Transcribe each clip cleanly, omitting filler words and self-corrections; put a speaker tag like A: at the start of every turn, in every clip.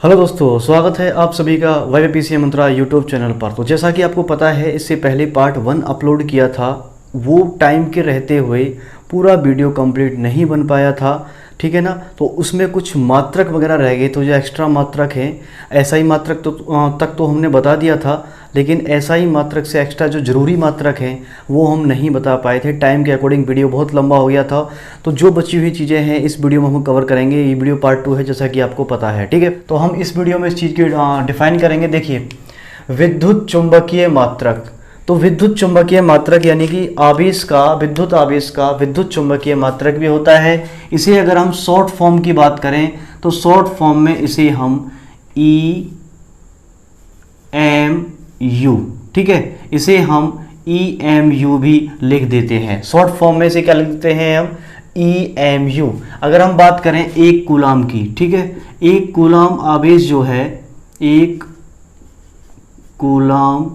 A: Hello दोस्तों, स्वागत है आप सभी का YYPCM मंत्रा यूट्यूब चैनल पर। तो जैसा कि आपको पता है, इससे पहले पार्ट 1 अपलोड किया था, वो टाइम के रहते हुए पूरा वीडियो कंप्लीट नहीं बन पाया था, ठीक है ना। तो उसमें कुछ मात्रक वगैरह रह गए, तो जो एक्स्ट्रा मात्रक हैं, SI मात्रक तक तो हमने बता दिया था, लेकिन SI मात्रक से एक्स्ट्रा जो ज़रूरी मात्रक हैं वो हम नहीं बता पाए थे। टाइम के अकॉर्डिंग वीडियो बहुत लंबा हो गया था, तो जो बची हुई चीज़ें हैं इस वीडियो में हम कवर करेंगे। ये वीडियो पार्ट 2 है, जैसा कि आपको पता है, ठीक है। तो हम इस वीडियो में इस चीज़ की डिफाइन करेंगे। देखिए, विद्युत चुंबकीय मात्रक। तो विद्युत चुंबकीय मात्रक यानी कि आवेश का, विद्युत आवेश का विद्युत चुंबकीय मात्रक भी होता है। इसे अगर हम शॉर्ट फॉर्म की बात करें तो शॉर्ट फॉर्म में इसे हम EMU, ठीक है, इसे हम EMU भी लिख देते हैं। शॉर्ट फॉर्म में इसे क्या लिख देते हैं हम? EMU। अगर हम बात करें एक कूलाम की, ठीक है, एक कूलाम आवेश जो है, एक कूलाम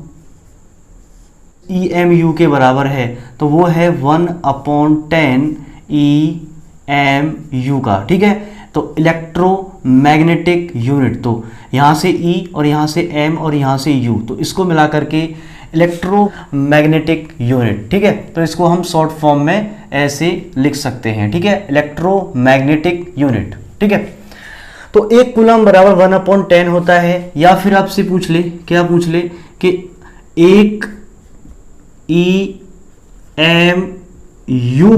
A: EMU के बराबर है, तो वो है 1/10 EMU का, ठीक है। तो इलेक्ट्रोमैग्नेटिक यूनिट, तो यहाँ से E और यहाँ से M और यहाँ से U, तो इसको मिला करके इलेक्ट्रोमैग्नेटिक यूनिट, ठीक है। तो इसको हम शॉर्ट फॉर्म में ऐसे लिख सकते हैं, ठीक है, इलेक्ट्रोमैग्नेटिक यूनिट, ठीक है। तो एक कूलम बराबर 1/10 होता है। या फिर आपसे पूछ ले, क्या पूछ ले कि एक EMU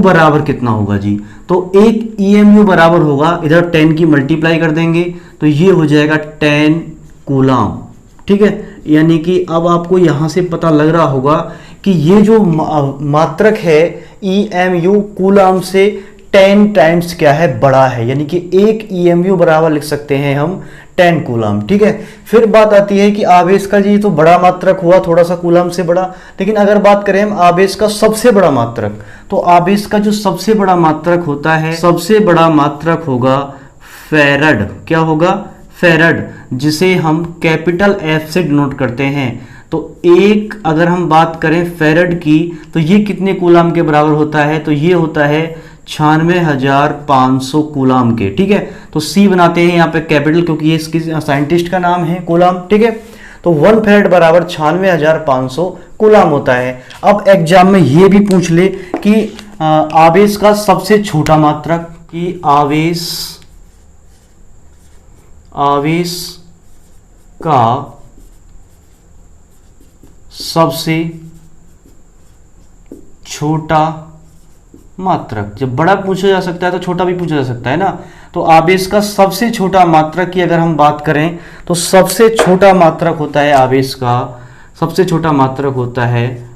A: बराबर कितना होगा जी? तो एक EMU बराबर होगा, इधर 10 की मल्टीप्लाई कर देंगे तो ये हो जाएगा 10 कूलाम, ठीक है। यानी कि अब आपको यहां से पता लग रहा होगा कि ये जो मात्रक है EMU कूलाम से 10 टाइम्स क्या है, बड़ा है। यानी कि एक EMU बराबर लिख सकते हैं हम 10 कूलाम, ठीक है। फिर बात आती है कि आवेश का जी तो बड़ा मात्रक हुआ, थोड़ा सा कूलाम से बड़ा, लेकिन अगर बात करें हम आवेश का सबसे बड़ा मात्रक, तो आवेश का जो सबसे बड़ा मात्रक होता है, सबसे बड़ा मात्रक होगा फैरड। क्या होगा? फैरड, जिसे हम कैपिटल F से डिनोट करते हैं। तो एक अगर हम बात करें फैरड की, तो ये कितने कूलाम के बराबर होता है? तो ये होता है 96,500 कूलाम के, ठीक है। तो C बनाते हैं यहाँ पे कैपिटल, क्योंकि ये इसकी साइंटिस्ट का नाम है कूलाम, ठीक है। तो 1 फैरड बराबर 96,500 कूलाम होता है। अब एग्जाम में ये भी पूछ ले कि आवेश का सबसे छोटा मात्रक, कि आवेश का सबसे छोटा मात्रक। जब बड़ा पूछा जा सकता है तो छोटा भी पूछा जा सकता है ना। तो आवेश का सबसे छोटा मात्रक की अगर हम बात करें तो सबसे छोटा मात्रक होता है आवेश का, सबसे छोटा मात्रक होता है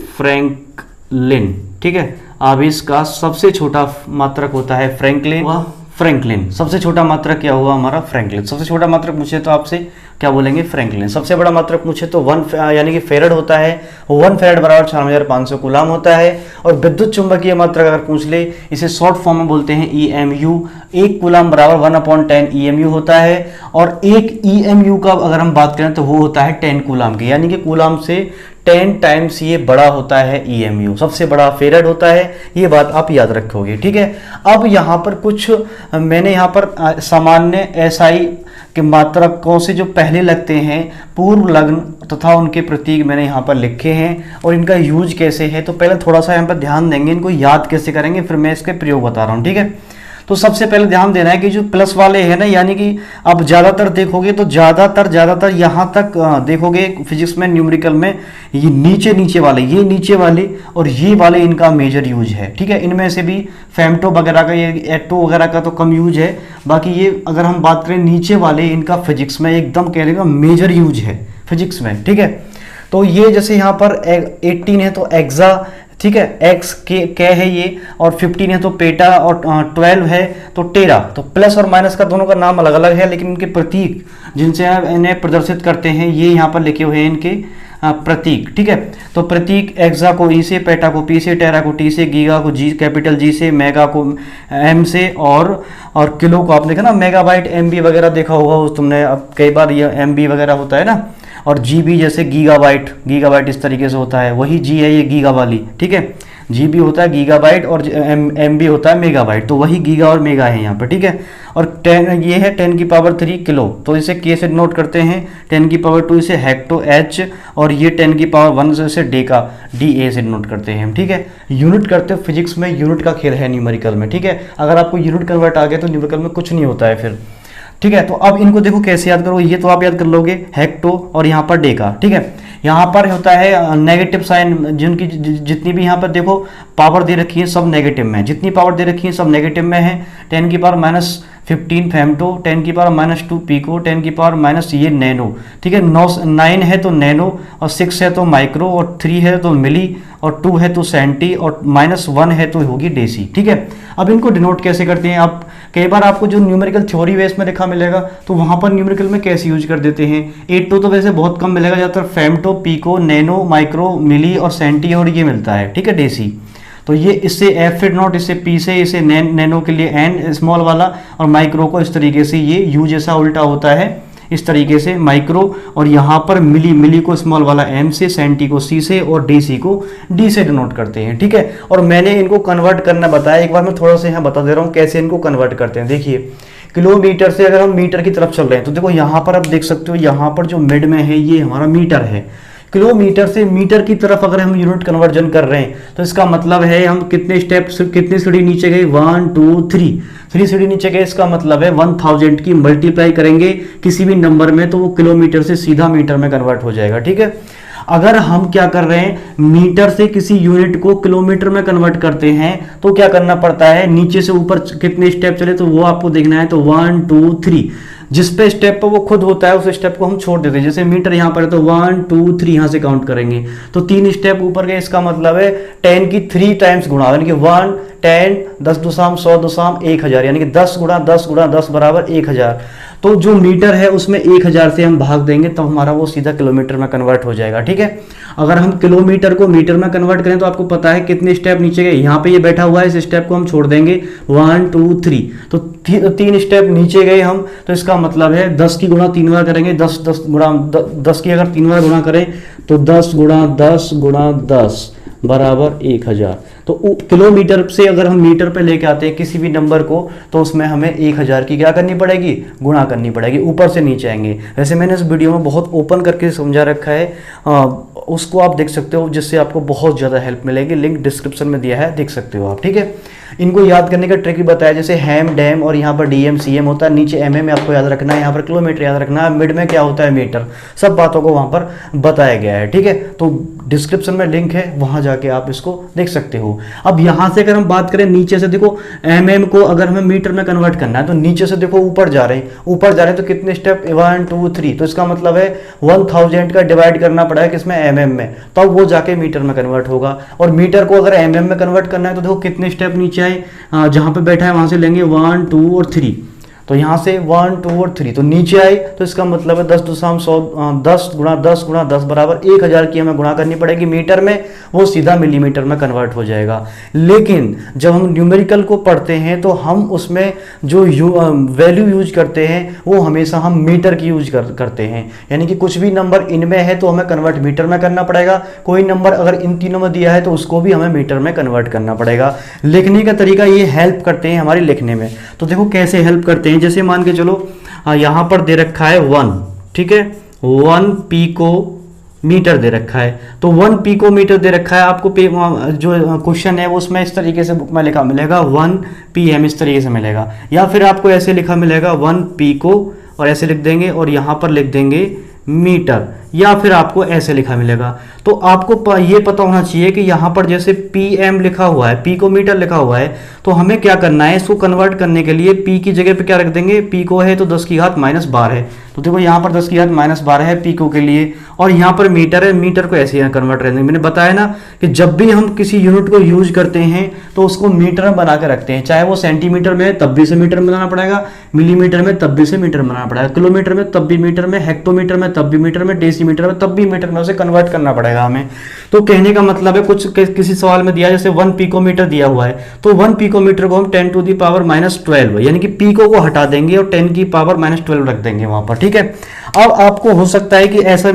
A: फ्रैंकलिन, ठीक है। आवेश का सबसे छोटा मात्रक होता है फ्रैंकलिन। सबसे छोटा मात्रक क्या हुआ हमारा? फ्रैंकलिन। सबसे छोटा मात्रक पूछे तो आपसे क्या बोलेंगे? फ्रैंकलिन। सबसे बड़ा मात्रक पूछे तो 1 यानी कि फैरड होता है। 1 फैरड बराबर 96,500 कूलाम होता है। और विद्युत चुंबकीय मात्रक अगर पूछ ले, इसे शॉर्ट फॉर्म में बोलते हैं EMU। एक कूलाम बराबर 1/10 EMU होता है। और एक EMU का अगर हम बात करें तो वो होता है 10 कूलाम की, यानी कि कूलाम से 10 टाइम्स ये बड़ा होता है EMU। सबसे बड़ा फेरड होता है, ये बात आप याद रखोगे, ठीक है। अब यहाँ पर कुछ मैंने यहाँ पर सामान्य SI के मात्रकों से जो पहले लगते हैं, पूर्व लग्न तथा उनके प्रतीक मैंने यहाँ पर लिखे हैं, और इनका यूज कैसे है। तो पहले थोड़ा सा यहाँ पर ध्यान देंगे, इनको याद कैसे करेंगे, फिर मैं इसके प्रयोग बता रहा हूँ, ठीक है। तो सबसे पहले ध्यान देना है कि जो प्लस वाले हैं ना, यानी कि आप ज़्यादातर देखोगे तो ज़्यादातर यहाँ तक देखोगे फिजिक्स में, न्यूमेरिकल में, ये नीचे वाले, ये नीचे वाले और ये वाले इनका मेजर यूज है, ठीक है। इनमें से भी फेमटो वगैरह का, ये एटो वगैरह का तो कम यूज है। बाकी ये अगर हम बात करें नीचे वाले, इनका फिजिक्स में एकदम कह देगा मेजर यूज है फिजिक्स में, ठीक है। तो ये जैसे यहाँ पर 18 है तो एक्सा, ठीक है, एक्स के है ये, और 15 है तो पेटा, और 12 है तो टेरा। तो प्लस और माइनस का दोनों का नाम अलग अलग है, लेकिन इनके प्रतीक जिनसे इन्हें प्रदर्शित करते हैं ये यहाँ पर लिखे हुए हैं इनके प्रतीक, ठीक है। तो प्रतीक एक्सा को ई से, पेटा को पी से, टेरा को टी से, गीगा को जी, कैपिटल जी से, मेगा को एम से, और किलो को आप देखा ना, मेगाबाइट MB वगैरह देखा होगा तुमने, अब कई बार ये MB वगैरह होता है ना। और GB जैसे गीगाबाइट इस तरीके से होता है, वही G है ये गीगा वाली, ठीक है। GB होता है गीगाबाइट और MB होता है मेगाबाइट, तो वही गीगा और मेगा है यहाँ पर, ठीक है। और 10 ये है 10 की पावर 3 किलो, तो इसे के से नोट करते हैं, 10 की पावर 2 इसे हेक्टो एच, और ये 10 की पावर 1 इसे डेका डी ए से नोट करते हैं हम, ठीक है। यूनिट करते हो, फिजिक्स में यूनिट का खेल है न्यूमेरिकल में, ठीक है। अगर आपको यूनिट कन्वर्ट आ गया तो न्यूमेरिकल में कुछ नहीं होता है फिर, ठीक है। तो अब इनको देखो कैसे याद करो, ये तो आप याद कर लोगे हेक्टो और यहाँ पर डेका, ठीक है। यहाँ पर होता है नेगेटिव साइन, जिनकी जितनी भी यहाँ पर देखो पावर दे रखी है सब नेगेटिव में, जितनी पावर दे रखी है सब नेगेटिव में है। 10 की पावर -15 फेम्टो, 10 की पावर -2 पीको, 10 की पावर माइनस ये नैनो, ठीक है। 9 है तो नैनो, और 6 है तो माइक्रो, और 3 है तो मिली, और 2 है तो सेंटी, और -1 है तो होगी डेसी, ठीक है। अब इनको डिनोट कैसे करते हैं, आप कई बार आपको जो न्यूमेरिकल थ्योरी बेस में लिखा मिलेगा तो वहां पर न्यूमेरिकल में कैसे यूज कर देते हैं। 8 तो वैसे बहुत कम मिलेगा, ज़्यादातर फेम्टो, पीको, नैनो, माइक्रो, मिली और सेंटी और ये मिलता है, ठीक है, डेसी। तो ये इससे एफ फिर नॉट, इससे पी से, इसे नैनो के लिए एन स्मॉल वाला, और माइक्रो को इस तरीके से ये यू जैसा उल्टा होता है इस तरीके से माइक्रो, और यहाँ पर मिली को स्मॉल वाला एम से, सेंटी को सी से, और डीसी को डी से डिनोट करते हैं, ठीक है। और मैंने इनको कन्वर्ट करना बताया, एक बार मैं थोड़ा सा यहाँ बता दे रहा हूँ कैसे इनको कन्वर्ट करते हैं। देखिए किलोमीटर से अगर हम मीटर की तरफ चल रहे हैं तो देखो यहाँ पर आप देख सकते हो, यहाँ पर जो मिड में है ये हमारा मीटर है। किलोमीटर से मीटर की तरफ अगर हम यूनिट कन्वर्जन कर रहे हैं तो इसका मतलब है हम कितने स्टेप, कितनी सीढ़ी नीचे गए, 1 2 3 सीढ़ी नीचे गए, इसका मतलब है 1000 की मल्टीप्लाई करेंगे किसी भी नंबर में तो वो किलोमीटर से सीधा मीटर में कन्वर्ट हो जाएगा, ठीक है। अगर हम क्या कर रहे हैं, मीटर से किसी यूनिट को किलोमीटर में कन्वर्ट करते हैं तो क्या करना पड़ता है, नीचे से ऊपर कितने स्टेप चले तो वो आपको देखना है। तो 1 2 3 जिस पे स्टेप पर वो खुद होता है उस स्टेप को हम छोड़ देते हैं। जैसे मीटर यहाँ पर है तो 1 2 3 यहाँ से काउंट करेंगे तो 3 स्टेप ऊपर गए, इसका मतलब है 10 की 3 टाइम्स गुणा, यानी कि 1 10 10 दुसाम 100 दुसाम 1000, यानी कि 10 गुणा 10 गुणा 10 बराबर 1000। तो जो मीटर है उसमें 1000 से हम भाग देंगे तब हमारा वो सीधा किलोमीटर में कन्वर्ट हो जाएगा, ठीक है। अगर हम किलोमीटर को मीटर में कन्वर्ट करें तो आपको पता है कितने स्टेप नीचे गए, यहाँ पे ये बैठा हुआ है, इस स्टेप को हम छोड़ देंगे 1 2 3, तो 3 स्टेप नीचे गए हम, तो इसका मतलब है 10 की गुणा 3 बार करेंगे, 10 गुणा 10 की अगर 3 बार गुणा करें तो 10 गुणा 10 गुणा 10 बराबर 1000। तो किलोमीटर से अगर हम मीटर पे लेके आते हैं किसी भी नंबर को तो उसमें हमें 1000 की क्या करनी पड़ेगी, गुणा करनी पड़ेगी, ऊपर से नीचे आएंगे। वैसे मैंने इस वीडियो में बहुत ओपन करके समझा रखा है, उसको आप देख सकते हो, जिससे आपको बहुत ज़्यादा हेल्प मिलेगी। लिंक डिस्क्रिप्शन में दिया है, देख सकते हो आप, ठीक है। इनको याद करने का ट्रिक भी बताया, जैसे हैम डैम, और यहाँ पर डीएम सीएम होता है, नीचे एमएम में आपको याद रखना है, यहाँ पर किलोमीटर याद रखना है, मिड में क्या होता है मीटर, सब बातों को वहाँ पर बताया गया है, ठीक है। तो डिस्क्रिप्शन में लिंक है, वहाँ जाके आप इसको देख सकते हो। अब यहाँ से अगर हम बात करें नीचे से, देखो एमएम को अगर हमें मीटर में कन्वर्ट करना है तो नीचे से देखो ऊपर जा रहे हैं, तो कितने स्टेप 1 2 3, तो इसका मतलब है 1000 का डिवाइड करना पड़ेगा किसमें, एमएम में, तब वो जाके मीटर में कन्वर्ट होगा। और मीटर को अगर एमएम में कन्वर्ट करना है तो देखो कितने स्टेप नीचे आए, जहां पे बैठा है वहां से लेंगे 1 2 और 3, तो यहाँ से 1 2 और 3 तो नीचे आए, तो इसका मतलब है 10 दुसाम 100, 10 गुणा 10 गुणा 10 बराबर 1000 की हमें गुणा करनी पड़ेगी मीटर में, वो सीधा मिलीमीटर में कन्वर्ट हो जाएगा। लेकिन जब हम न्यूमेरिकल को पढ़ते हैं तो हम उसमें जो वैल्यू यूज करते हैं वो हमेशा हम मीटर की यूज करते हैं, यानी कि कुछ भी नंबर इनमें है तो हमें कन्वर्ट मीटर में करना पड़ेगा, कोई नंबर अगर इन तीनों में दिया है तो उसको भी हमें मीटर में कन्वर्ट करना पड़ेगा। लिखने का तरीका ये हेल्प करते हैं हमारे लिखने में, तो देखो कैसे हेल्प करते हैं। जैसे मान के चलो यहां पर दे रखा है 1, ठीक है, 1 पीको मीटर दे रखा है, तो 1 पीको मीटर दे रखा है आपको, जो क्वेश्चन है वो उसमें इस तरीके से बुक में लिखा मिलेगा 1 पीएम, इस तरीके से मिलेगा, या फिर आपको ऐसे लिखा मिलेगा 1 पीको और ऐसे लिख देंगे और यहां पर लिख देंगे मीटर, या फिर आपको ऐसे लिखा मिलेगा। तो आपको ये पता होना चाहिए कि यहाँ पर जैसे पीएम लिखा हुआ है, पी को मीटर लिखा हुआ है, तो हमें क्या करना है, इसको कन्वर्ट करने के लिए पी की जगह पे क्या रख देंगे, पी को है तो 10 की घात -12 है, तो देखो यहाँ पर 10 की घात -12 है पी को के लिए, और यहाँ पर मीटर है, मीटर को ऐसे कन्वर्ट कर देंगे। मैंने बताया ना कि जब भी हम किसी यूनिट को यूज करते हैं तो उसको मीटर में बना के रखते हैं, चाहे वो सेंटीमीटर में है तब भी से मीटर में बनाना पड़ेगा, मिलीमीटर में तब भी से मीटर में बनाना पड़ेगा, किलोमीटर में तब भी मीटर में, हेक्टोमीटर में तब भी मीटर में, डेसीमीटर में तब भी मीटर में, उसे कन्वर्ट करना पड़ेगा हमें। तो कहने का मतलब है कुछ किसी सवाल में दिया जैसे 1 पिकोमीटर दिया हुआ है, तो 1 पिकोमीटर को हम 10 टू दी पावर -12 यानी कि पिको को हटा देंगे और 10 की पावर -12 रख देंगे वहां पर, ठीक है। अब आपको हो सकता है कि ऐसा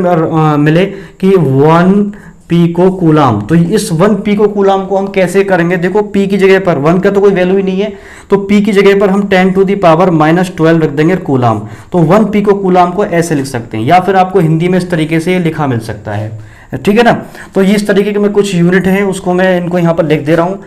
A: मिले कि 1 पिको कूलाम। तो इस 1 पिको कूलाम को हम कैसे करेंगे, देखो पी की जगह पर 1 का तो कोई वैल्यू ही नहीं है, तो पी की जगह पर हम 10⁻⁻12 रख देंगे कूलाम। तो 1 पिको कूलाम को ऐसे लिख सकते हैं, या फिर आपको हिंदी में इस तरीके से लिखा मिल सकता है, ठीक है ना। तो ये इस तरीके के में कुछ यूनिट हैं, उसको मैं इनको यहाँ पर लिख दे रहा हूँ।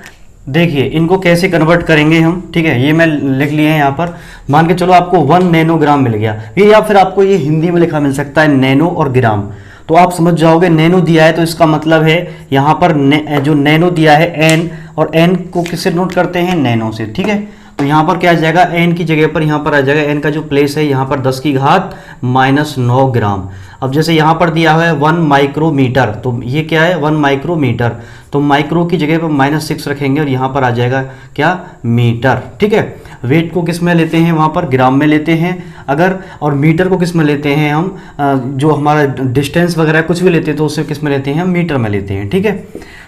A: देखिए इनको कैसे कन्वर्ट करेंगे हम, ठीक है, ये मैं लिख लिए हैं यहाँ पर। मान के चलो आपको 1 नैनोग्राम मिल गया, ये या फिर आपको ये हिंदी में लिखा मिल सकता है नैनो और ग्राम, तो आप समझ जाओगे नैनो दिया है तो इसका मतलब है यहाँ पर जो नैनो दिया है एन, और एन को किससे नोट करते हैं, नैनो से, ठीक है। तो यहाँ पर क्या आ जाएगा, एन की जगह पर यहाँ पर आ जाएगा, एन का जो प्लेस है यहाँ पर 10⁻⁻9 ग्राम। अब जैसे यहाँ पर दिया हुआ है 1 माइक्रोमीटर, तो ये क्या है 1 माइक्रोमीटर, तो माइक्रो की जगह पर -6 रखेंगे और यहाँ पर आ जाएगा क्या, मीटर, ठीक है। वेट को किस में लेते हैं, वहाँ पर ग्राम में लेते हैं अगर, और मीटर को किस में लेते हैं हम, जो हमारा डिस्टेंस वगैरह कुछ भी लेते हैं तो उसे किस में लेते हैं, हम मीटर में लेते हैं, ठीक है।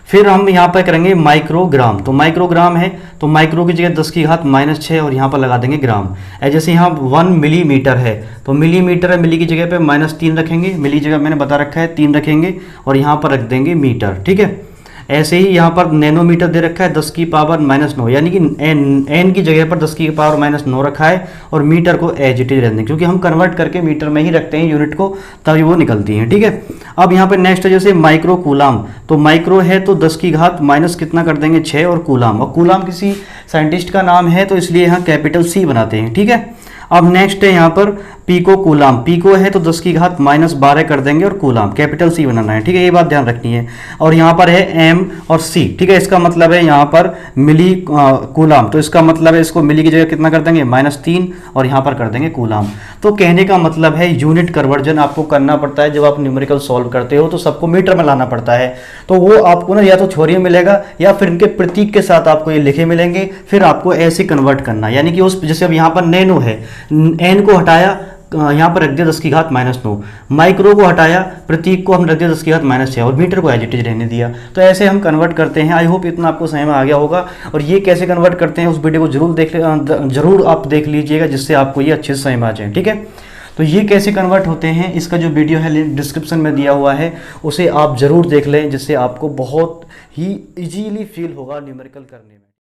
A: फिर हम यहाँ पर करेंगे माइक्रोग्राम, तो माइक्रोग्राम है तो माइक्रो की जगह 10⁻⁻6 और यहाँ पर लगा देंगे ग्राम। जैसे यहाँ 1 मिलीमीटर है तो मिलीमीटर है, मिली की जगह पे -3 रखेंगे, मिली जगह मैंने बता रखा है 3 रखेंगे और यहाँ पर रख देंगे मीटर, ठीक है। ऐसे ही यहाँ पर नैनोमीटर दे रखा है 10⁻⁻9, यानी कि एन की जगह पर 10⁻⁻9 रखा है और मीटर को एज इट इज रहने, क्योंकि हम कन्वर्ट करके मीटर में ही रखते हैं यूनिट को, तभी वो निकलती हैं, ठीक है। अब यहाँ पर नेक्स्ट है जैसे माइक्रो कूलाम, तो माइक्रो है तो 10 की घात माइनस कितना कर देंगे 6, और कूलाम, और कूलाम किसी साइंटिस्ट का नाम है तो इसलिए यहाँ कैपिटल C बनाते हैं, ठीक है। अब नेक्स्ट है यहाँ पर पिको कूलाम, पिको है तो 10 की घात -12 कर देंगे और कूलाम कैपिटल C बनाना है, ठीक है, ये बात ध्यान रखनी है। और यहाँ पर है M और C, ठीक है, इसका मतलब है यहाँ पर मिली कूलाम, तो इसका मतलब है इसको मिली की जगह कितना कर देंगे -3 और यहाँ पर कर देंगे कूलाम। तो कहने का मतलब है यूनिट कन्वर्जन आपको करना पड़ता है, जब आप न्यूमेरिकल सॉल्व करते हो तो सबको मीटर में लाना पड़ता है, तो वो आपको ना या तो थ्योरी में मिलेगा या फिर इनके प्रतीक के साथ आपको ये लिखे मिलेंगे, फिर आपको ऐसे कन्वर्ट करना, यानी कि उस जैसे अब यहाँ पर नैनो है, एन को हटाया यहाँ पर रख दिया 10 की घात -9, माइक्रो को हटाया, प्रतीक को हम रख दिया 10 की घात -6 और मीटर को एज इट इज रहने दिया। तो ऐसे हम कन्वर्ट करते हैं। आई होप इतना आपको समझ में आ गया होगा, और ये कैसे कन्वर्ट करते हैं उस वीडियो को जरूर आप देख लीजिएगा, जिससे आपको ये अच्छे से समझ में आ जाए, ठीक है। तो ये कैसे कन्वर्ट होते हैं इसका जो वीडियो है डिस्क्रिप्शन में दिया हुआ है, उसे आप जरूर देख लें, जिससे आपको बहुत ही इजीली फील होगा न्यूमेरिकल करने में।